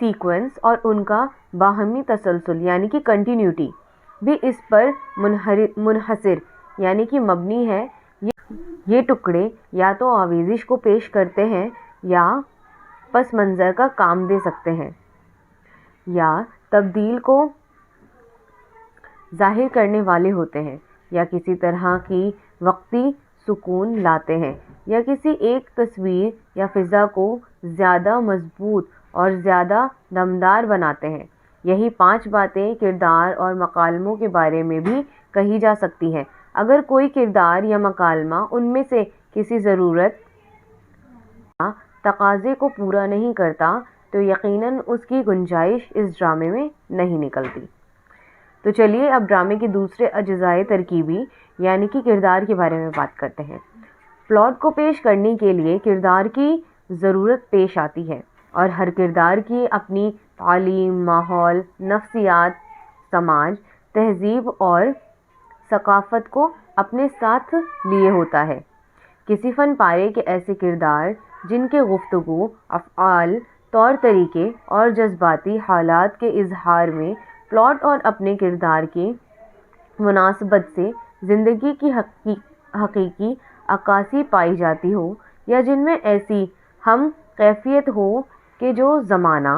Sequence اور ان کا باہمی تسلسل یعنی کہ کنٹینیوٹی بھی اس پر منحصر یعنی کہ مبنی ہے۔ یہ ٹکڑے یا تو آویزش کو پیش کرتے ہیں یا پس منظر کا کام دے سکتے ہیں، یا تبدیل کو ظاہر کرنے والے ہوتے ہیں، یا کسی طرح کی وقتی سکون لاتے ہیں، یا کسی ایک تصویر یا فضا کو زیادہ مضبوط اور زیادہ دمدار بناتے ہیں۔ یہی 5 باتیں کردار اور مکالموں کے بارے میں بھی کہی جا سکتی ہیں۔ اگر کوئی کردار یا مکالمہ ان میں سے کسی ضرورت یا تقاضے کو پورا نہیں کرتا تو یقیناً اس کی گنجائش اس ڈرامے میں نہیں نکلتی۔ تو چلیے اب ڈرامے کے دوسرے اجزائے ترکیبی یعنی کہ کردار کے بارے میں بات کرتے ہیں۔ پلاٹ کو پیش کرنے کے لیے کردار کی ضرورت پیش آتی ہے، اور ہر کردار کی اپنی تعلیم، ماحول، نفسیات، سماج، تہذیب اور ثقافت کو اپنے ساتھ لیے ہوتا ہے۔ کسی فن پارے کے ایسے کردار جن کے گفتگو، افعال، طور طریقے اور جذباتی حالات کے اظہار میں پلاٹ اور اپنے کردار کی مناسبت سے زندگی کی حقیقی عکاسی پائی جاتی ہو، یا جن میں ایسی ہم کیفیت ہو کہ جو زمانہ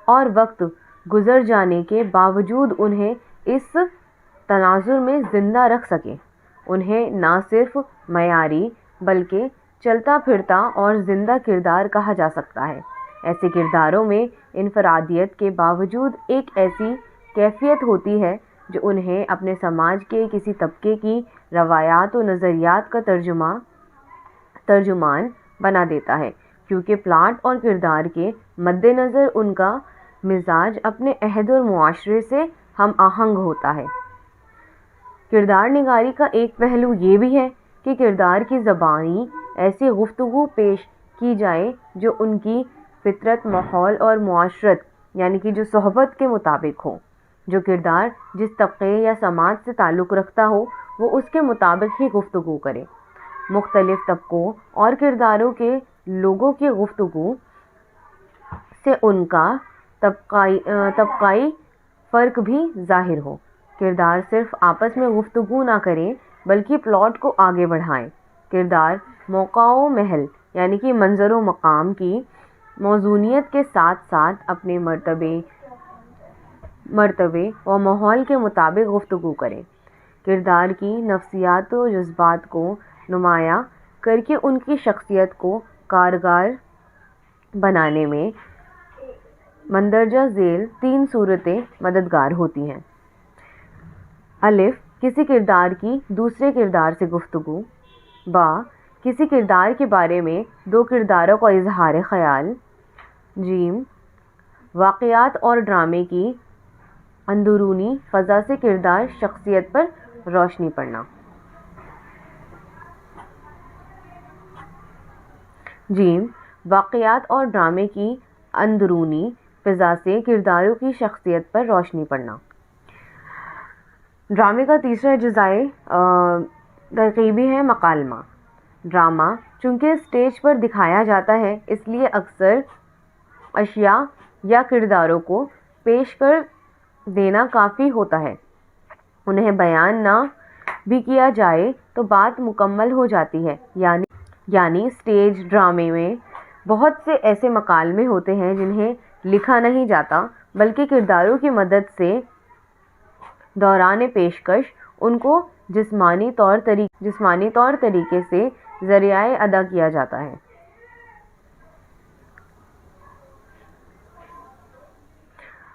اور وقت گزر جانے کے باوجود انہیں اس تناظر میں زندہ رکھ سکے، انہیں نہ صرف معیاری بلکہ چلتا پھرتا اور زندہ کردار کہا جا سکتا ہے۔ ایسے کرداروں میں انفرادیت کے باوجود ایک ایسی کیفیت ہوتی ہے جو انہیں اپنے سماج کے کسی طبقے کی روایات و نظریات کا ترجمان بنا دیتا ہے، کیونکہ پلاٹ اور کردار کے مد نظر ان کا مزاج اپنے عہد اور معاشرے سے ہم آہنگ ہوتا ہے۔ کردار نگاری کا ایک پہلو یہ بھی ہے کہ کردار کی زبانی ایسی گفتگو پیش کی جائے جو ان کی فطرت، ماحول اور معاشرت یعنی کہ جو صحبت کے مطابق ہو۔ جو کردار جس طبقے یا سماج سے تعلق رکھتا ہو وہ اس کے مطابق ہی گفتگو کرے۔ مختلف طبقوں اور کرداروں کے لوگوں کی گفتگو سے ان کا طبقائی فرق بھی ظاہر ہو۔ کردار صرف آپس میں گفتگو نہ کریں بلکہ پلاٹ کو آگے بڑھائیں۔ کردار موقع و محل یعنی کہ منظر و مقام کی موزونیت کے ساتھ ساتھ اپنے مرتبے و ماحول کے مطابق گفتگو کریں۔ کردار کی نفسیات و جذبات کو نمایاں کر کے ان کی شخصیت کو کارگر بنانے میں مندرجہ ذیل 3 صورتیں مددگار ہوتی ہیں۔ الف، کسی کردار کی دوسرے کردار سے گفتگو۔ با، کسی کردار کے بارے میں 2 کرداروں کا اظہار خیال۔ جیم، واقعات اور ڈرامے کی اندرونی فضا سے کردار شخصیت پر روشنی پڑنا۔ جیم، واقعات اور ڈرامے کی اندرونی فضا سے کرداروں کی شخصیت پر روشنی پڑنا۔ ڈرامے کا تیسرا اجزائے ترکیبی ہے مکالمہ۔ ڈرامہ چونکہ اسٹیج پر دکھایا جاتا ہے اس لیے اکثر اشیاء یا کرداروں کو پیش کر دینا کافی ہوتا ہے۔ انہیں بیان نہ بھی کیا جائے تو بات مکمل ہو جاتی ہے، یعنی اسٹیج ڈرامے میں بہت سے ایسے مکالمے ہوتے ہیں جنہیں لکھا نہیں جاتا بلکہ کرداروں کی مدد سے دوران پیشکش ان کو جسمانی طور طریقے سے ذریعہ ادا کیا جاتا ہے۔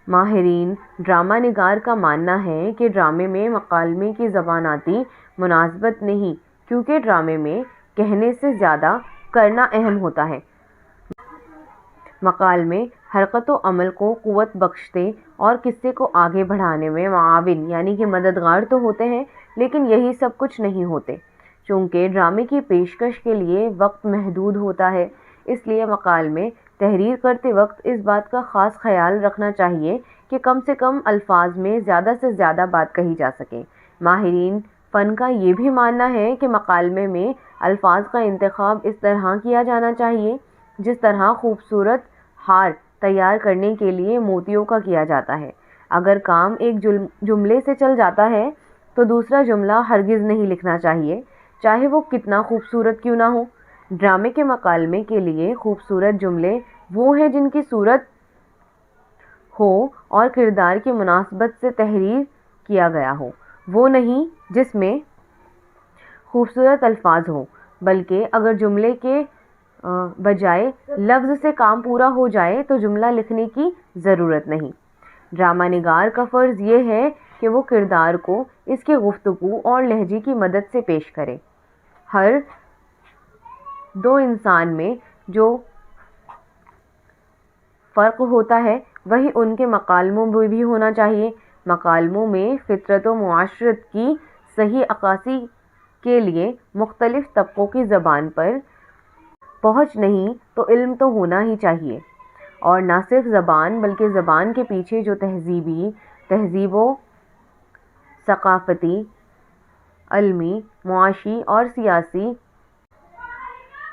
ماہرین ڈرامہ نگار کا ماننا ہے کہ ڈرامے میں مکالمے کی زباناتی مناسبت نہیں، کیونکہ ڈرامے میں کہنے سے زیادہ کرنا اہم ہوتا ہے۔ مکالمے حرکت و عمل کو قوت بخشتے اور قصے کو آگے بڑھانے میں معاون یعنی کہ مددگار تو ہوتے ہیں، لیکن یہی سب کچھ نہیں ہوتے۔ چونکہ ڈرامے کی پیشکش کے لیے وقت محدود ہوتا ہے، اس لیے مکالمے تحریر کرتے وقت اس بات کا خاص خیال رکھنا چاہیے کہ کم سے کم الفاظ میں زیادہ سے زیادہ بات کہی جا سکے۔ ماہرین فن کا یہ بھی ماننا ہے کہ مکالمے میں الفاظ کا انتخاب اس طرح کیا جانا چاہیے جس طرح خوبصورت ہار تیار کرنے کے لیے موتیوں کا کیا جاتا ہے۔ اگر کام ایک جملے سے چل جاتا ہے تو دوسرا جملہ ہرگز نہیں لکھنا چاہیے، چاہے وہ کتنا خوبصورت کیوں نہ ہو۔ ڈرامے کے مکالمے کے لیے خوبصورت جملے وہ ہیں جن کی صورت ہو اور کردار کی مناسبت سے تحریر کیا گیا ہو، وہ نہیں جس میں خوبصورت الفاظ ہوں، بلکہ اگر جملے کے بجائے لفظ سے کام پورا ہو جائے تو جملہ لکھنے کی ضرورت نہیں۔ ڈرامہ نگار کا فرض یہ ہے کہ وہ کردار کو اس کے گفتگو اور لہجے کی مدد سے پیش کرے۔ ہر دو انسان میں جو فرق ہوتا ہے وہی ان کے مکالموں میں بھی ہونا چاہیے۔ مکالموں میں فطرت و معاشرت کی صحیح عکاسی کے لیے مختلف طبقوں کی زبان پر پہنچ نہیں تو علم تو ہونا ہی چاہیے، اور نہ صرف زبان بلکہ زبان کے پیچھے جو تہذیب و ثقافتی، علمی، معاشی اور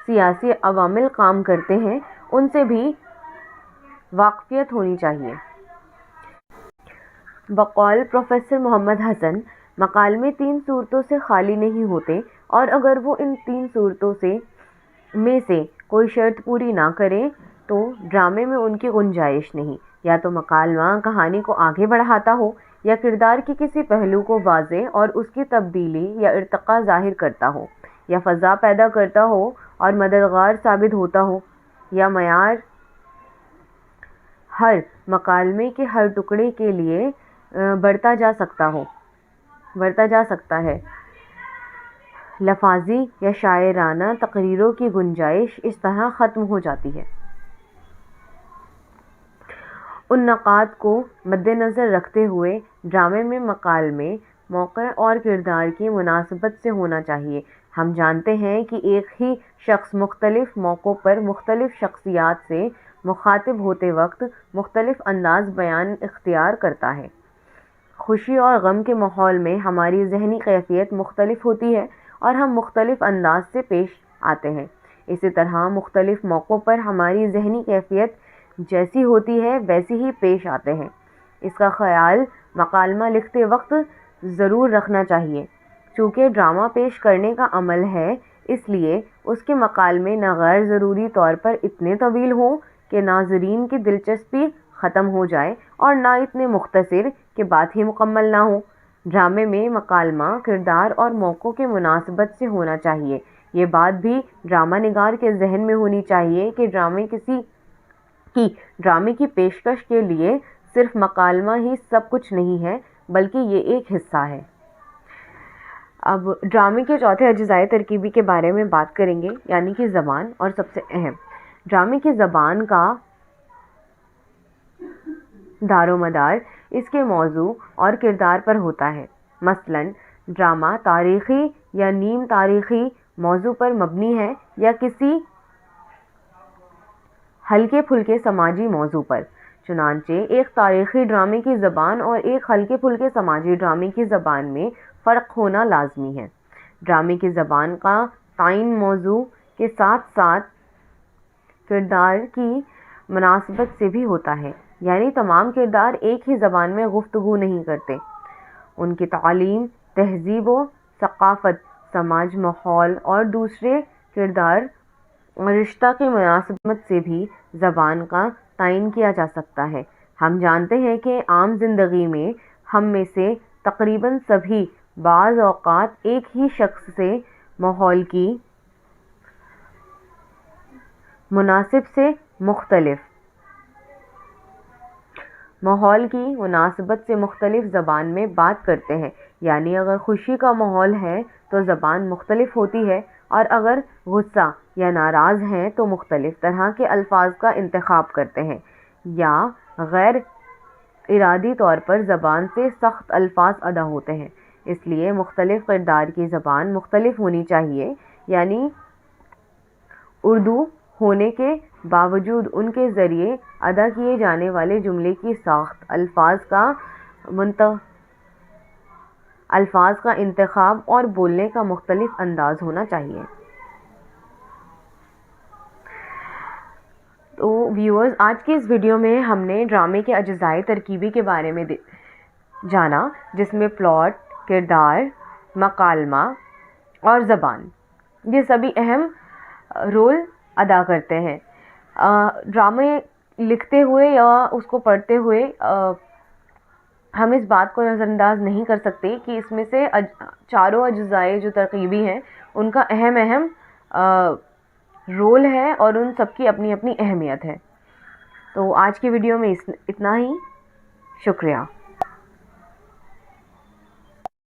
سیاسی عوامل کام کرتے ہیں ان سے بھی واقفیت ہونی چاہیے۔ بقول پروفیسر محمد حسن، مکالمے 3 صورتوں سے خالی نہیں ہوتے، اور اگر وہ ان 3 صورتوں میں سے کوئی شرط پوری نہ کرے تو ڈرامے میں ان کی گنجائش نہیں۔ یا تو مکالمہ کہانی کو آگے بڑھاتا ہو، یا کردار کے کسی پہلو کو واضح اور اس کی تبدیلی یا ارتقاء ظاہر کرتا ہو، یا فضا پیدا کرتا ہو اور مددگار ثابت ہوتا ہو، یا معیار ہر مکالمے کے ہر ٹکڑے کے لیے بڑھتا جا سکتا ہے۔ لفاظی یا شاعرانہ تقریروں کی گنجائش اس طرح ختم ہو جاتی ہے۔ ان نکات کو مد نظر رکھتے ہوئے ڈرامے میں مکالمے موقع اور کردار کی مناسبت سے ہونا چاہیے۔ ہم جانتے ہیں کہ ایک ہی شخص مختلف موقعوں پر مختلف شخصیات سے مخاطب ہوتے وقت مختلف انداز بیان اختیار کرتا ہے۔ خوشی اور غم کے ماحول میں ہماری ذہنی کیفیت مختلف ہوتی ہے اور ہم مختلف انداز سے پیش آتے ہیں۔ اسی طرح مختلف موقعوں پر ہماری ذہنی کیفیت جیسی ہوتی ہے ویسی ہی پیش آتے ہیں۔ اس کا خیال مکالمہ لکھتے وقت ضرور رکھنا چاہیے۔ چونکہ ڈرامہ پیش کرنے کا عمل ہے، اس لیے اس کے مکالمے نہ غیر ضروری طور پر اتنے طویل ہوں کہ ناظرین کی دلچسپی ختم ہو جائے اور نہ اتنے مختصر کہ بات ہی مکمل نہ ہو۔ ڈرامے میں مکالمہ کردار اور موقعوں کی مناسبت سے ہونا چاہیے۔ یہ بات بھی ڈرامہ نگار کے ذہن میں ہونی چاہیے کہ ڈرامے کی پیشکش کے لیے صرف مکالمہ ہی سب کچھ نہیں ہے، بلکہ یہ ایک حصہ ہے۔ اب ڈرامے کے چوتھے اجزائے ترکیبی کے بارے میں بات کریں گے، یعنی کہ زبان، اور سب سے اہم ڈرامے کی زبان کا دار و مدار اس کے موضوع اور کردار پر ہوتا ہے۔ مثلاً ڈرامہ تاریخی یا نیم تاریخی موضوع پر مبنی ہے یا کسی ہلکے پھلکے سماجی موضوع پر۔ چنانچہ ایک تاریخی ڈرامے کی زبان اور ایک ہلکے پھلکے سماجی ڈرامے کی زبان میں فرق ہونا لازمی ہے۔ ڈرامے کی زبان کا تعین موضوع کے ساتھ ساتھ کردار کی مناسبت سے بھی ہوتا ہے، یعنی تمام کردار ایک ہی زبان میں گفتگو نہیں کرتے۔ ان کی تعلیم، تہذیب و ثقافت، سماج، ماحول اور دوسرے کردار رشتہ کی مناسبت سے بھی زبان کا تعین کیا جا سکتا ہے۔ ہم جانتے ہیں کہ عام زندگی میں ہم میں سے تقریباً سبھی بعض اوقات ایک ہی شخص سے ماحول کی مناسبت سے مختلف زبان میں بات کرتے ہیں۔ یعنی اگر خوشی کا ماحول ہے تو زبان مختلف ہوتی ہے، اور اگر غصہ یا ناراض ہیں تو مختلف طرح کے الفاظ کا انتخاب کرتے ہیں، یا غیر ارادی طور پر زبان سے سخت الفاظ ادا ہوتے ہیں۔ اس لیے مختلف کردار کی زبان مختلف ہونی چاہیے، یعنی اردو ہونے کے باوجود ان کے ذریعے ادا کیے جانے والے جملے کی ساخت، الفاظ کا انتخاب اور بولنے کا مختلف انداز ہونا چاہیے۔ تو ویورز، آج کی اس ویڈیو میں ہم نے ڈرامے کے اجزائے ترکیبی کے بارے میں جانا، جس میں پلاٹ، کردار، مکالمہ اور زبان، یہ سبھی اہم رول ادا کرتے ہیں۔ ڈرامے لکھتے ہوئے یا اس کو پڑھتے ہوئے ہم اس بات کو نظر انداز نہیں کر سکتے کہ اس میں سے چاروں اجزائے جو ترکیبی ہیں ان کا اہم رول ہے اور ان سب کی اپنی اپنی اہمیت ہے۔ تو آج کی ویڈیو میں اتنا ہی، شکریہ۔